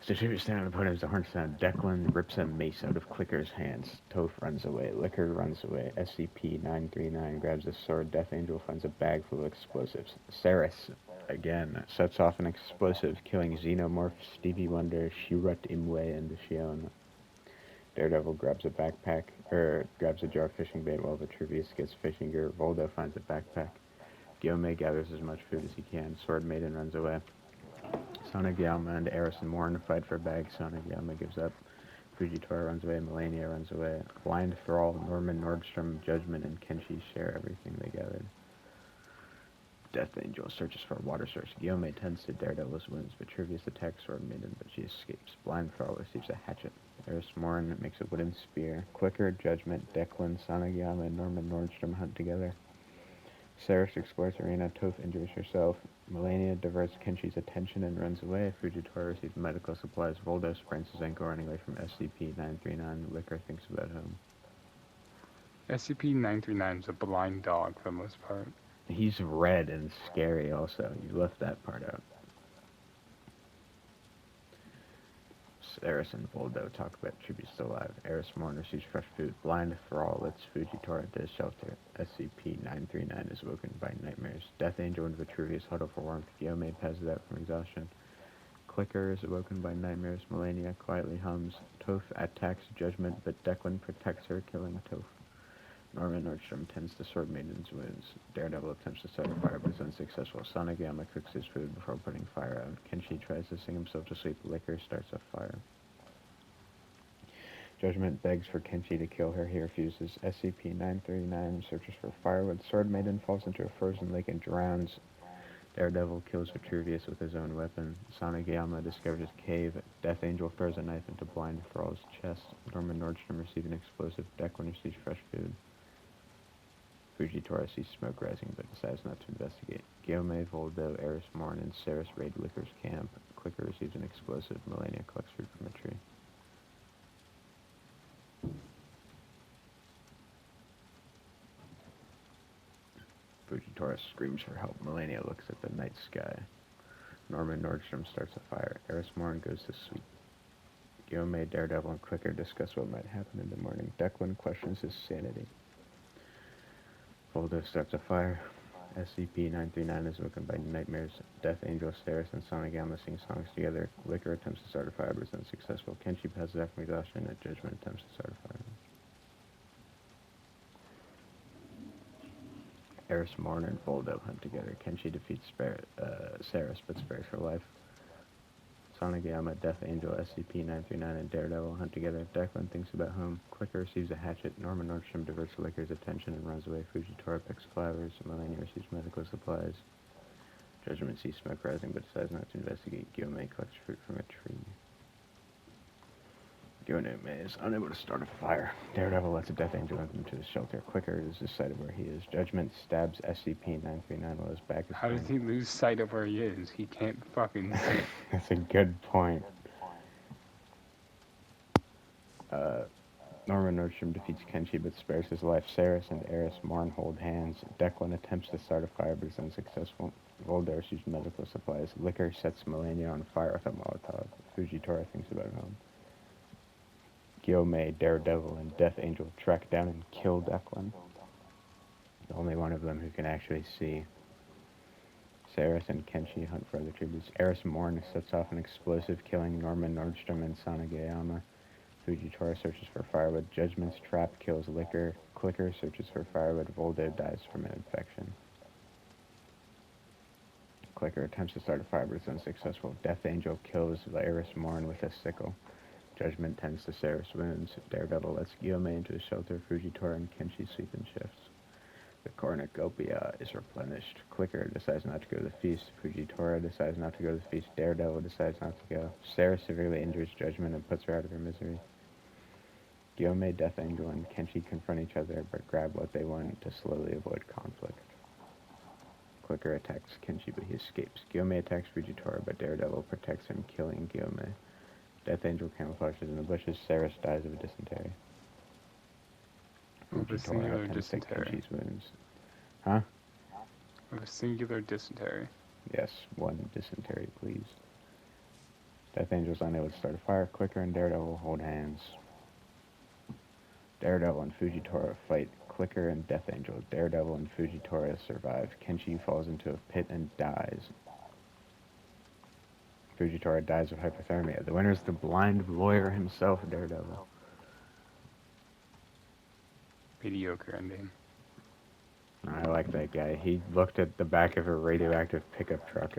Stativia standing on the podium as the horn sound. Declan rips a mace out of Clicker's hands. Toph runs away. Liquor runs away. SCP-939 grabs a sword. Death Angel finds a bag full of explosives. Saris, again, sets off an explosive, killing Xenomorph, Stevie Wonder, Shirut Imwe, and Shion. Daredevil grabs a jar of fishing bait while Vitruvius gets fishing gear. Voldo finds a backpack. Guillaume gathers as much food as he can. Sword Maiden runs away. Sonic Yama and Eris and Morn fight for a bag. Sonic Yama gives up. Fujitora runs away. Melania runs away. Blind Thrall, Norman Nordstrom, Judgment, and Kenshi share everything they gathered. Death Angel searches for a water source. Guillaume tends to Daredevil's wounds. Vitruvius attacks Sword Maiden, but she escapes. Blind Thrall receives a hatchet. Eris Morn makes a wooden spear. Quicker, Judgment, Declan, Sonic Yama, and Norman Nordstrom hunt together. Saris explores arena. Toph injures herself. Melania diverts Kenshi's attention and runs away. Fujitora receives medical supplies. Voldo sprains his ankle running away from SCP-939. Liquor thinks about home. SCP-939 is a blind dog for the most part. He's red and scary also. You left that part out. Eris and Voldo talk about Chibi's still alive. Eris Morn receives fresh food. Blind Thrall lets Fujitora into his shelter. SCP-939 is woken by nightmares. Death Angel and Vitruvius huddle for warmth. Guillaume passes out from exhaustion. Clicker is awoken by nightmares. Melania quietly hums. Toph attacks Judgment, but Declan protects her, killing Toph. Norman Nordstrom tends to Sword Maiden's wounds. Daredevil attempts to start a fire, but is unsuccessful. Sonic Yama cooks his food before putting fire out. Kenshi tries to sing himself to sleep. Liquor starts a fire. Judgment begs for Kenshi to kill her. He refuses. SCP-939 searches for firewood. Sword Maiden falls into a frozen lake and drowns. Daredevil kills Vitruvius with his own weapon. Sonic Yama discovers his cave. Death Angel throws a knife into Blind Thrall's chest. Norman Nordstrom receives an explosive. Declan receives fresh food. Fujitora sees smoke rising but decides not to investigate. Guillaume, Voldo, Eris Morn, and Saris raid Liquor's camp. Clicker receives an explosive. Melania collects fruit from a tree. Fujitora screams for help. Melania looks at the night sky. Norman Nordstrom starts a fire. Eris Morn goes to sleep. Guillaume, Daredevil, and Clicker discuss what might happen in the morning. Declan questions his sanity. Voldo starts a fire. SCP-939 is woken by nightmares. Death Angel, Saris, and Sonic Yama sing songs together. Liquor attempts to start a fire but is unsuccessful. Kenshi passes out from exhaustion and Judgment attempts to start a fire. Eris Morn and Voldo hunt together. Kenshi defeats Saris but spares her life. Sonic Yama, Death Angel, SCP-939, and Daredevil hunt together. Declan thinks about home. Clicker receives a hatchet. Norman Nordstrom diverts Liquor's attention and runs away. Fujitora picks flowers. Melania receives medical supplies. Judgment sees smoke rising but decides not to investigate. Guillaume collects fruit from a tree. Guillaume is unable to start a fire. Daredevil lets a Death Angel into his shelter. Clicker loses sight of where he is. Judgment stabs SCP-939 while his back is How does he lose sight of where he is? He can't fucking see. That's a good point. Norman Nordstrom defeats Kenshi but spares his life. Saris and Eris Morn hold hands. Declan attempts to start a fire but is unsuccessful. Voldo receives medical supplies. Liquor sets Melania on fire with a Molotov. Fujitora thinks about home. Guillaume, Daredevil, and Death Angel track down and kill Declan. The only one of them who can actually see. Saris and Kenshi hunt for other tributes. Eris Morn sets off an explosive, killing Norman Nordstrom and Sonic Yama. Fujitora searches for firewood. Judgment's trap kills Liquor. Clicker searches for firewood. Voldo dies from an infection. Clicker attempts to start a fire but is unsuccessful. Death Angel kills Eris Morn with a sickle. Judgment tends to Saris' wounds. Daredevil lets Guillaume into his shelter. Fujitora and Kenshi sleep in shifts. The cornucopia is replenished. Clicker decides not to go to the feast. Fujitora decides not to go to the feast. Daredevil decides not to go. Saris severely injures Judgment and puts her out of her misery. Guillaume, Death Angel, and Kenshi confront each other but grab what they want to slowly avoid conflict. Clicker attacks Kenshi but he escapes. Guillaume attacks Fujitora but Daredevil protects him, killing Guillaume. Death Angel camouflages in the bushes. Saris dies of dysentery. Of a singular dysentery. Kenshi's wounds. Huh? Of a singular dysentery. Yes, one dysentery, please. Death Angel's unable to start a fire. Clicker and Daredevil hold hands. Daredevil and Fujitora fight. Clicker and Death Angel. Daredevil and Fujitora survive. Kenshi falls into a pit and dies. Fujitora dies of hypothermia. The winner is the blind lawyer himself, Daredevil. Mediocre ending. I like that guy. He looked at the back of a radioactive pickup truck